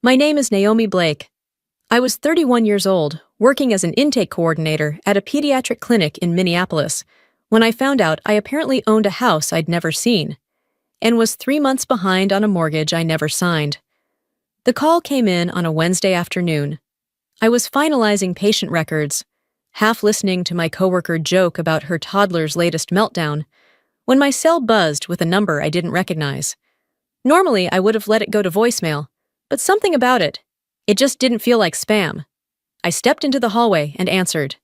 My name is Naomi Blake. I was 31 years old, working as an intake coordinator at a pediatric clinic in Minneapolis, when I found out I apparently owned a house I'd never seen, and was 3 months behind on a mortgage I never signed. The call came in on a Wednesday afternoon. I was finalizing patient records, half listening to my coworker joke about her toddler's latest meltdown, when my cell buzzed with a number I didn't recognize. Normally, I would have let it go to voicemail, but something about it just didn't feel like spam. I stepped into the hallway and answered.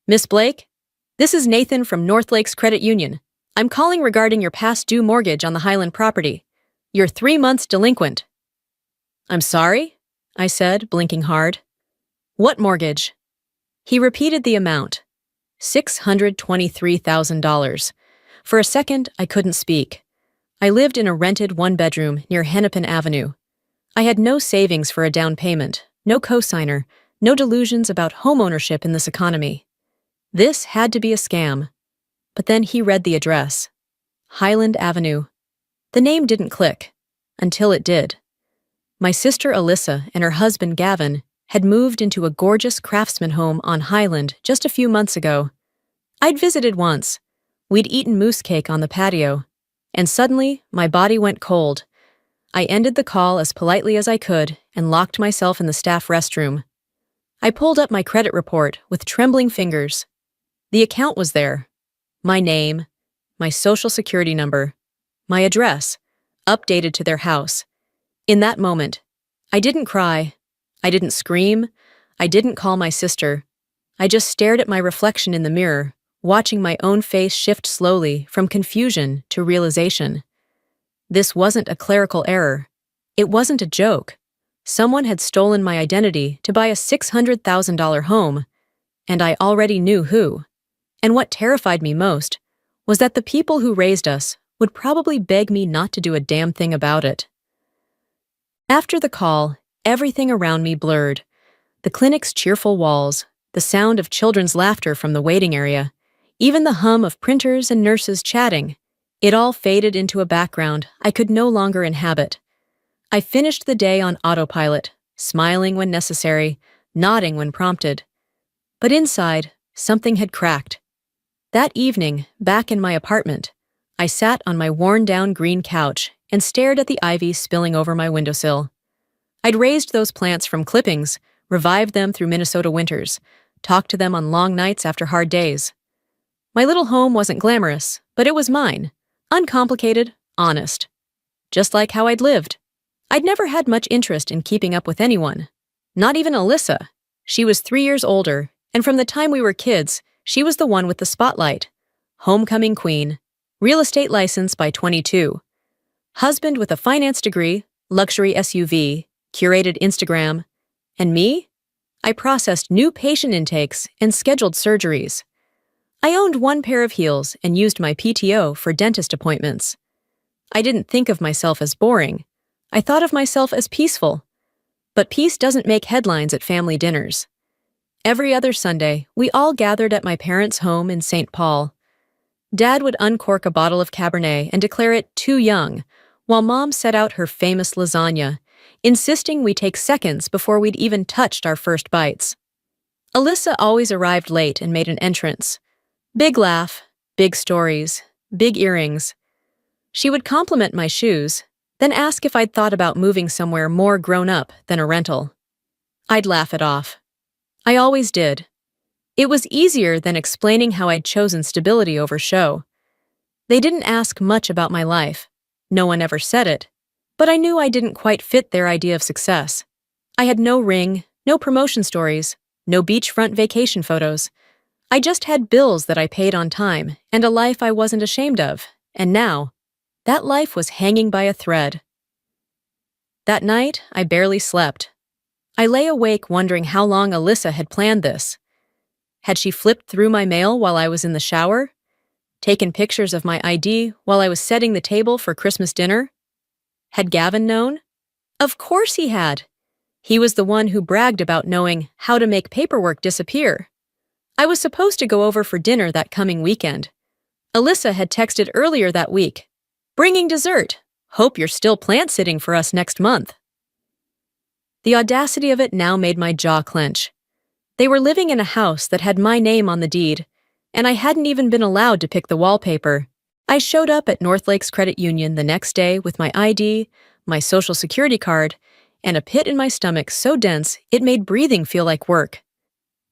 "Miss Blake? This is Nathan from North Lakes Credit Union. I'm calling regarding your past due mortgage on the Highland property. You're 3 months delinquent." "I'm sorry?" I said, blinking hard. "What mortgage?" He repeated the amount. $623,000. For a second, I couldn't speak. I lived in a rented one-bedroom near Hennepin Avenue. I had no savings for a down payment, no cosigner, no delusions about homeownership in this economy. This had to be a scam. But then he read the address. Highland Avenue. The name didn't click. Until it did. My sister Alyssa and her husband Gavin had moved into a gorgeous craftsman home on Highland just a few months ago. I'd visited once. We'd eaten moose cake on the patio. And suddenly, my body went cold. I ended the call as politely as I could and locked myself in the staff restroom. I pulled up my credit report with trembling fingers. The account was there. My name, my social security number, my address, updated to their house. In that moment, I didn't cry. I didn't scream. I didn't call my sister. I just stared at my reflection in the mirror, watching my own face shift slowly from confusion to realization. This wasn't a clerical error. It wasn't a joke. Someone had stolen my identity to buy a $600,000 home, and I already knew who. And what terrified me most was that the people who raised us would probably beg me not to do a damn thing about it. After the call, everything around me blurred. The clinic's cheerful walls, the sound of children's laughter from the waiting area, even the hum of printers and nurses chatting. It all faded into a background I could no longer inhabit. I finished the day on autopilot, smiling when necessary, nodding when prompted. But inside, something had cracked. That evening, back in my apartment, I sat on my worn-down green couch and stared at the ivy spilling over my windowsill. I'd raised those plants from clippings, revived them through Minnesota winters, talked to them on long nights after hard days. My little home wasn't glamorous, but it was mine. Uncomplicated, honest. Just like how I'd lived. I'd never had much interest in keeping up with anyone. Not even Alyssa. She was 3 years older, and from the time we were kids, she was the one with the spotlight. Homecoming queen. Real estate license by 22. Husband with a finance degree, luxury SUV, curated Instagram. And me? I processed new patient intakes and scheduled surgeries. I owned one pair of heels and used my PTO for dentist appointments. I didn't think of myself as boring. I thought of myself as peaceful. But peace doesn't make headlines at family dinners. Every other Sunday, we all gathered at my parents' home in St. Paul. Dad would uncork a bottle of Cabernet and declare it too young, while Mom set out her famous lasagna, insisting we take seconds before we'd even touched our first bites. Alyssa always arrived late and made an entrance. Big laugh, big stories, big earrings. She would compliment my shoes, then ask if I'd thought about moving somewhere more grown-up than a rental. I'd laugh it off. I always did. It was easier than explaining how I'd chosen stability over show. They didn't ask much about my life. No one ever said it. But I knew I didn't quite fit their idea of success. I had no ring, no promotion stories, no beachfront vacation photos. I just had bills that I paid on time and a life I wasn't ashamed of, and now, that life was hanging by a thread. That night, I barely slept. I lay awake wondering how long Alyssa had planned this. Had she flipped through my mail while I was in the shower? Taken pictures of my ID while I was setting the table for Christmas dinner? Had Gavin known? Of course he had. He was the one who bragged about knowing how to make paperwork disappear. I was supposed to go over for dinner that coming weekend. Alyssa had texted earlier that week, "Bringing dessert. Hope you're still plant sitting for us next month." The audacity of it now made my jaw clench. They were living in a house that had my name on the deed, and I hadn't even been allowed to pick the wallpaper. I showed up at North Lakes Credit Union the next day with my ID, my social security card, and a pit in my stomach so dense it made breathing feel like work.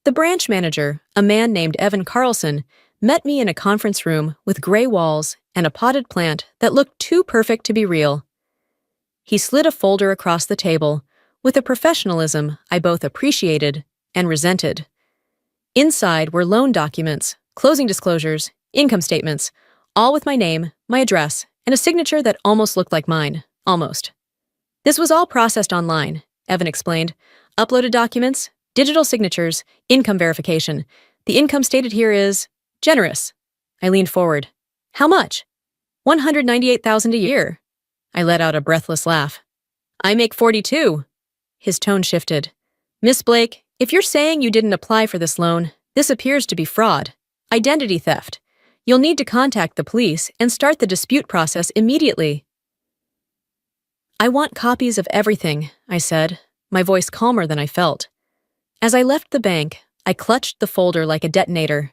The branch manager, a man named Evan Carlson, met me in a conference room with gray walls and a potted plant that looked too perfect to be real. He slid a folder across the table with a professionalism I both appreciated and resented. Inside were loan documents, closing disclosures, income statements, all with my name, my address, and a signature that almost looked like mine. Almost. This was all processed online, Evan explained. Uploaded documents, digital signatures, income verification. The income stated here is generous. I leaned forward. How much? $198,000 a year. I let out a breathless laugh. I make 42. His tone shifted. Miss Blake, if you're saying you didn't apply for this loan, this appears to be fraud. Identity theft. You'll need to contact the police and start the dispute process immediately. I want copies of everything, I said, my voice calmer than I felt. As I left the bank, I clutched the folder like a detonator.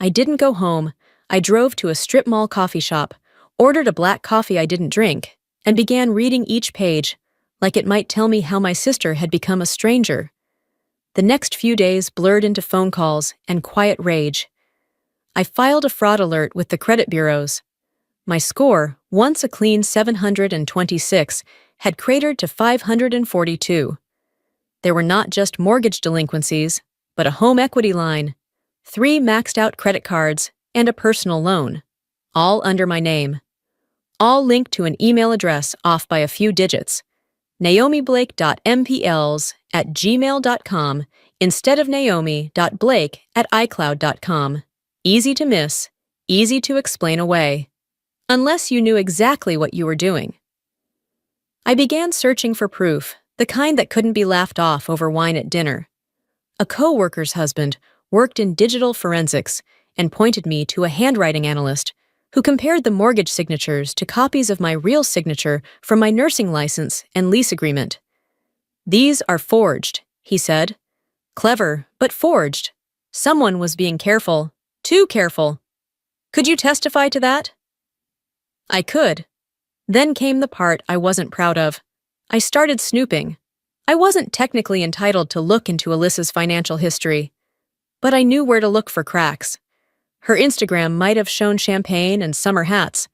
I didn't go home. I drove to a strip mall coffee shop, ordered a black coffee I didn't drink, and began reading each page, like it might tell me how my sister had become a stranger. The next few days blurred into phone calls and quiet rage. I filed a fraud alert with the credit bureaus. My score, once a clean 726, had cratered to 542. There were not just mortgage delinquencies, but a home equity line, 3 maxed-out credit cards, and a personal loan, all under my name. All linked to an email address off by a few digits, naomiblake.mpls@gmail.com instead of naomi.blake@icloud.com. Easy to miss, easy to explain away. Unless you knew exactly what you were doing. I began searching for proof, the kind that couldn't be laughed off over wine at dinner. A co-worker's husband worked in digital forensics and pointed me to a handwriting analyst who compared the mortgage signatures to copies of my real signature from my nursing license and lease agreement. These are forged, he said. Clever, but forged. Someone was being careful, too careful. Could you testify to that? I could. Then came the part I wasn't proud of. I started snooping. I wasn't technically entitled to look into Alyssa's financial history, but I knew where to look for cracks. Her Instagram might have shown champagne and summer hats,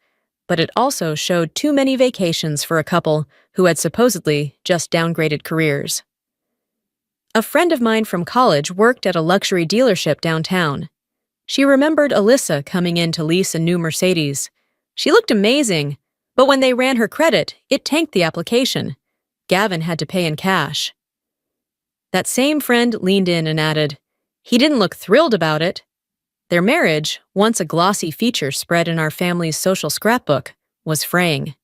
but it also showed too many vacations for a couple who had supposedly just downgraded careers. A friend of mine from college worked at a luxury dealership downtown. She remembered Alyssa coming in to lease a new Mercedes. She looked amazing, but when they ran her credit, it tanked the application. Gavin had to pay in cash. That same friend leaned in and added, he didn't look thrilled about it. Their marriage, once a glossy feature spread in our family's social scrapbook, was fraying.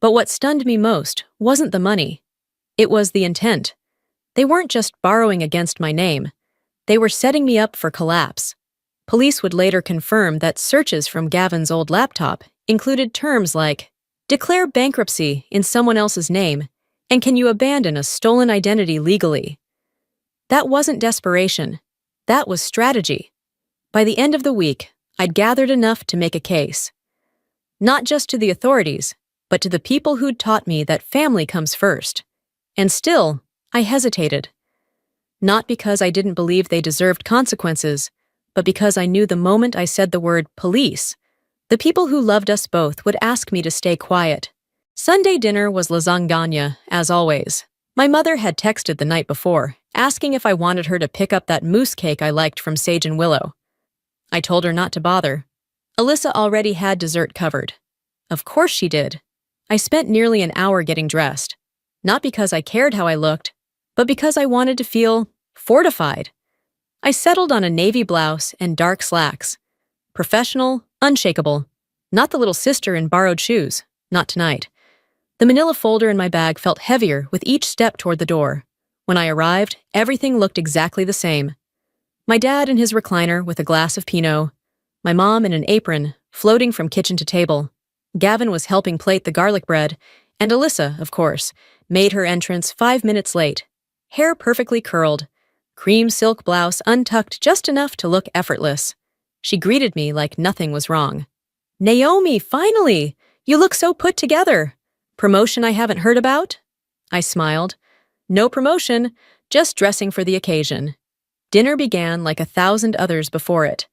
But what stunned me most wasn't the money. It was the intent. They weren't just borrowing against my name. They were setting me up for collapse. Police would later confirm that searches from Gavin's old laptop included terms like, declare bankruptcy in someone else's name, and can you abandon a stolen identity legally? That wasn't desperation. That was strategy. By the end of the week, I'd gathered enough to make a case. Not just to the authorities, but to the people who'd taught me that family comes first. And still, I hesitated. Not because I didn't believe they deserved consequences, but because I knew the moment I said the word police, the people who loved us both would ask me to stay quiet. Sunday dinner was lasagna, as always. My mother had texted the night before, asking if I wanted her to pick up that mousse cake I liked from Sage and Willow. I told her not to bother. Alyssa already had dessert covered. Of course she did. I spent nearly an hour getting dressed. Not because I cared how I looked, but because I wanted to feel fortified. I settled on a navy blouse and dark slacks. Professional, unshakable. Not the little sister in borrowed shoes. Not tonight. The manila folder in my bag felt heavier with each step toward the door. When I arrived, everything looked exactly the same. My dad in his recliner with a glass of Pinot. My mom in an apron, floating from kitchen to table. Gavin was helping plate the garlic bread, And Alyssa, of course, made her entrance 5 minutes late. Hair perfectly curled, cream silk blouse untucked just enough to look effortless. She greeted me like nothing was wrong. "Naomi, finally! You look so put together. Promotion I haven't heard about?" I smiled. "No promotion, just dressing for the occasion." Dinner began like 1,000 others before it.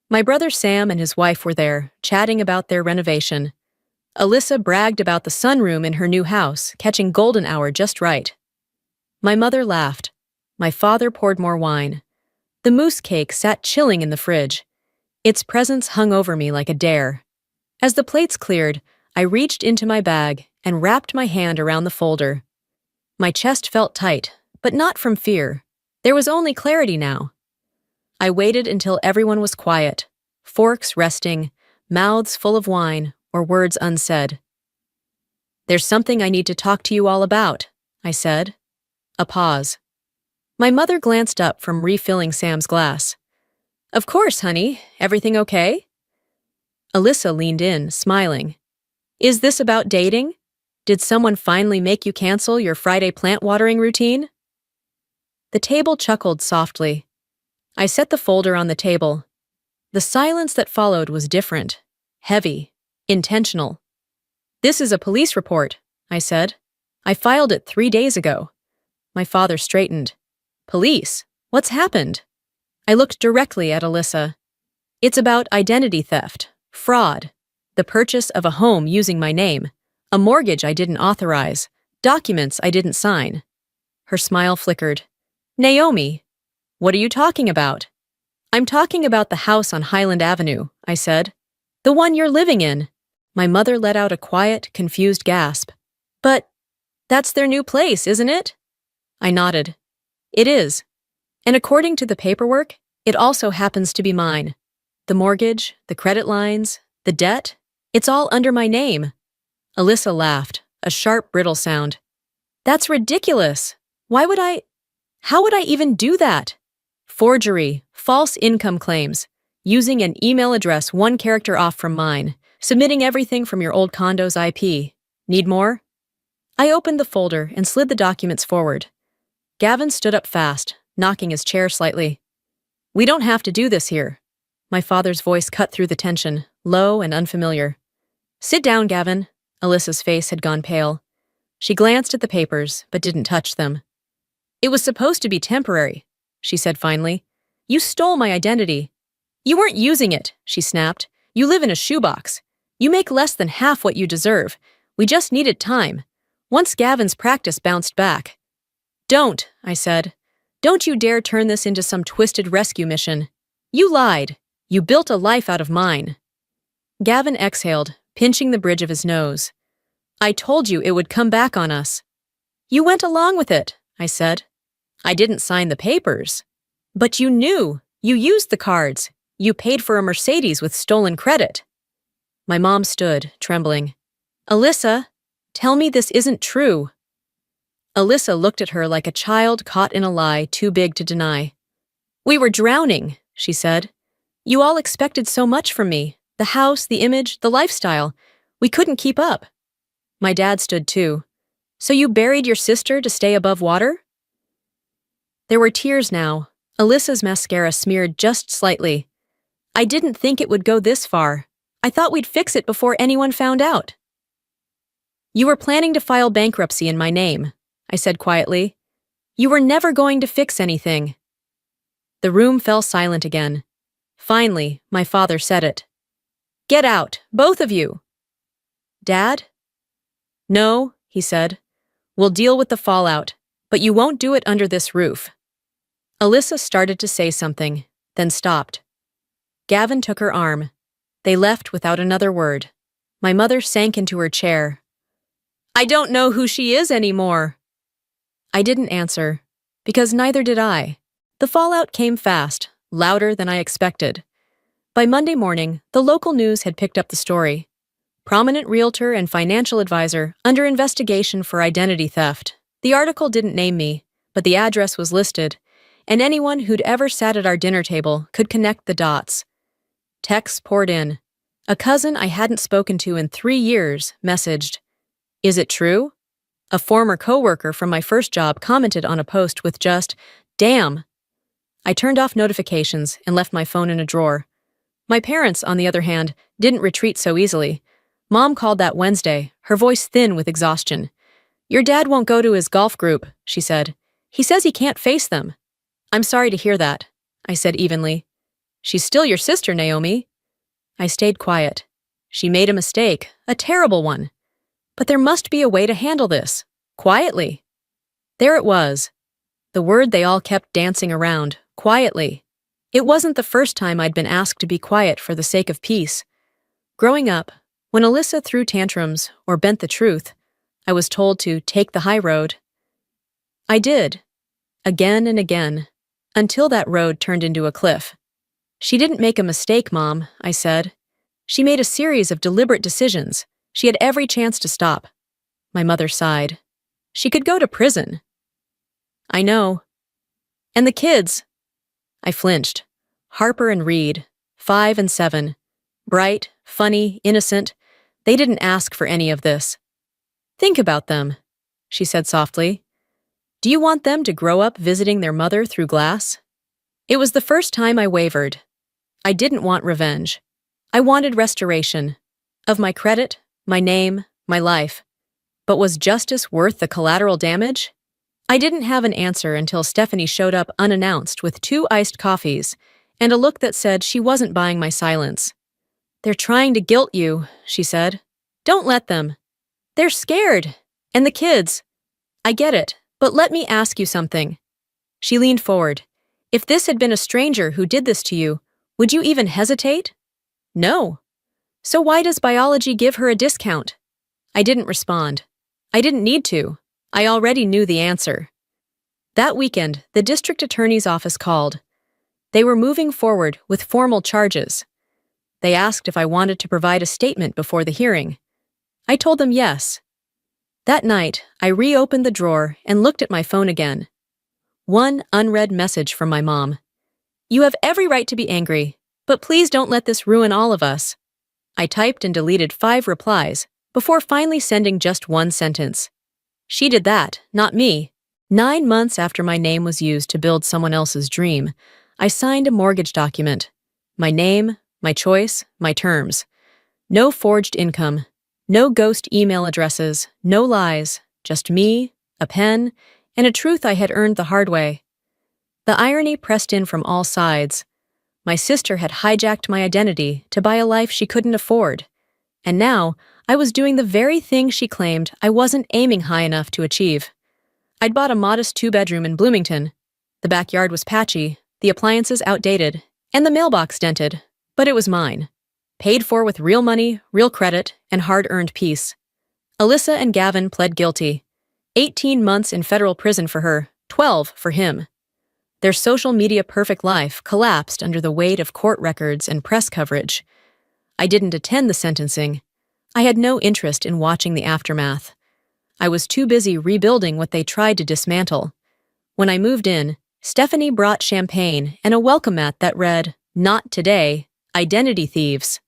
My brother Sam and his wife were there, chatting about their renovation. Alyssa bragged about the sunroom in her new house, catching golden hour just right. My mother laughed. My father poured more wine. The mousse cake sat chilling in the fridge. Its presence hung over me like a dare. As the plates cleared, I reached into my bag and wrapped my hand around the folder. My chest felt tight, but not from fear. There was only clarity now. I waited until everyone was quiet, forks resting, mouths full of wine, or words unsaid. "There's something I need to talk to you all about," I said. A pause. My mother glanced up from refilling Sam's glass. "Of course, honey. Everything okay?" Alyssa leaned in, smiling. "Is this about dating? Did someone finally make you cancel your Friday plant watering routine?" The table chuckled softly. I set the folder on the table. The silence that followed was different, heavy, intentional. "This is a police report," I said. "I filed it 3 days ago." My father straightened. "Police? What's happened?" I looked directly at Alyssa. "It's about identity theft, fraud, the purchase of a home using my name, a mortgage I didn't authorize, documents I didn't sign." Her smile flickered. "Naomi, what are you talking about?" "I'm talking about the house on Highland Avenue," I said. "The one you're living in." My mother let out a quiet, confused gasp. "But that's their new place, isn't it?" I nodded. "It is. And according to the paperwork, it also happens to be mine. The mortgage, the credit lines, the debt, it's all under my name." Alyssa laughed, a sharp, brittle sound. "That's ridiculous. How would I even do that? Forgery, false income claims, using an email address one character off from mine, submitting everything from your old condo's IP. Need more?" I opened the folder and slid the documents forward. Gavin stood up fast, knocking his chair slightly. "We don't have to do this here." My father's voice cut through the tension, low and unfamiliar. "Sit down, Gavin." Alyssa's face had gone pale. She glanced at the papers, but didn't touch them. "It was supposed to be temporary," she said finally. "You stole my identity." "You weren't using it," she snapped. "You live in a shoebox. You make less than half what you deserve. We just needed time. Once Gavin's practice bounced back." "Don't," I said. "Don't you dare turn this into some twisted rescue mission. You lied. You built a life out of mine." Gavin exhaled, pinching the bridge of his nose. "I told you it would come back on us." "You went along with it," I said. "I didn't sign the papers." "But you knew. You used the cards. You paid for a Mercedes with stolen credit." My mom stood, trembling. "Alyssa, tell me this isn't true." Alyssa looked at her like a child caught in a lie too big to deny. "We were drowning," she said. "You all expected so much from me. The house, the image, the lifestyle. We couldn't keep up." My dad stood too. "So you buried your sister to stay above water?" There were tears now. Alyssa's mascara smeared just slightly. "I didn't think it would go this far. I thought we'd fix it before anyone found out." "You were planning to file bankruptcy in my name," I said quietly. "You were never going to fix anything." The room fell silent again. Finally, my father said it. "Get out, both of you." "Dad?" "No," he said. "We'll deal with the fallout, but you won't do it under this roof." Alyssa started to say something, then stopped. Gavin took her arm. They left without another word. My mother sank into her chair. "I don't know who she is anymore." I didn't answer, because neither did I. The fallout came fast, louder than I expected. By Monday morning, the local news had picked up the story. Prominent realtor and financial advisor under investigation for identity theft. The article didn't name me, but the address was listed, and anyone who'd ever sat at our dinner table could connect the dots. Texts poured in. A cousin I hadn't spoken to in 3 years messaged, Is it true? A former coworker from my first job commented on a post with just, "Damn." I turned off notifications and left my phone in a drawer. My parents, on the other hand, didn't retreat so easily. Mom called that Wednesday, her voice thin with exhaustion. "Your dad won't go to his golf group," she said. "He says he can't face them." "I'm sorry to hear that," I said evenly. "She's still your sister, Naomi." I stayed quiet. She made a mistake, a terrible one. But there must be a way to handle this. Quietly. There it was. The word they all kept dancing around. Quietly. It wasn't the first time I'd been asked to be quiet for the sake of peace. Growing up, when Alyssa threw tantrums or bent the truth, I was told to take the high road. I did. Again and again. Until that road turned into a cliff. "She didn't make a mistake, Mom," I said. "She made a series of deliberate decisions. She had every chance to stop." My mother sighed. "She could go to prison." "I know." "And the kids?" I flinched. Harper and Reed, 5 and 7. Bright, funny, innocent. They didn't ask for any of this. "Think about them," she said softly. "Do you want them to grow up visiting their mother through glass?" It was the first time I wavered. I didn't want revenge. I wanted restoration. Of my credit, my name, my life. But was justice worth the collateral damage? I didn't have an answer until Stephanie showed up unannounced with 2 iced coffees and a look that said she wasn't buying my silence. "They're trying to guilt you," she said. "Don't let them. They're scared. And the kids. I get it, but let me ask you something." She leaned forward. "If this had been a stranger who did this to you, would you even hesitate?" "No." "So why does biology give her a discount?" I didn't respond. I didn't need to. I already knew the answer. That weekend, the district attorney's office called. They were moving forward with formal charges. They asked if I wanted to provide a statement before the hearing. I told them yes. That night, I reopened the drawer and looked at my phone again. One unread message from my mom. "You have every right to be angry, but please don't let this ruin all of us." I typed and deleted 5 replies before finally sending just one sentence. She did that, not me. 9 months after my name was used to build someone else's dream, I signed a mortgage document. My name, my choice, my terms. No forged income. No ghost email addresses, no lies, just me, a pen, and a truth I had earned the hard way. The irony pressed in from all sides. My sister had hijacked my identity to buy a life she couldn't afford. And now, I was doing the very thing she claimed I wasn't aiming high enough to achieve. I'd bought a modest 2-bedroom in Bloomington. The backyard was patchy, the appliances outdated, and the mailbox dented, but it was mine. Paid for with real money, real credit, and hard-earned peace. Alyssa and Gavin pled guilty. 18 months in federal prison for her, 12 for him. Their social media perfect life collapsed under the weight of court records and press coverage. I didn't attend the sentencing. I had no interest in watching the aftermath. I was too busy rebuilding what they tried to dismantle. When I moved in, Stephanie brought champagne and a welcome mat that read, "Not today, identity thieves."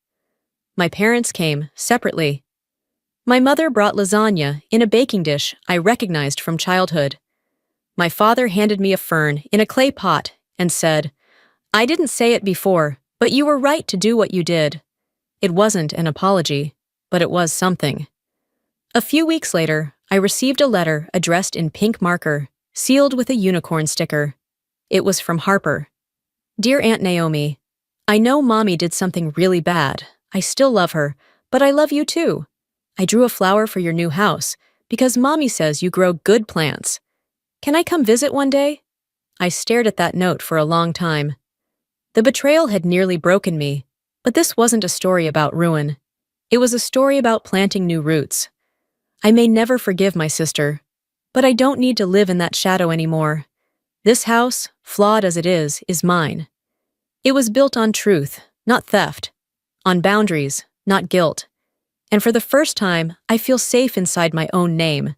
My parents came, separately. My mother brought lasagna in a baking dish I recognized from childhood. My father handed me a fern in a clay pot and said, "I didn't say it before, but you were right to do what you did." It wasn't an apology, but it was something. A few weeks later, I received a letter addressed in pink marker, sealed with a unicorn sticker. It was from Harper. "Dear Aunt Naomi, I know Mommy did something really bad. I still love her, but I love you too. I drew a flower for your new house because Mommy says you grow good plants. Can I come visit one day?" I stared at that note for a long time. The betrayal had nearly broken me, but this wasn't a story about ruin. It was a story about planting new roots. I may never forgive my sister, but I don't need to live in that shadow anymore. This house, flawed as it is mine. It was built on truth, not theft. On boundaries, not guilt. And for the first time, I feel safe inside my own name.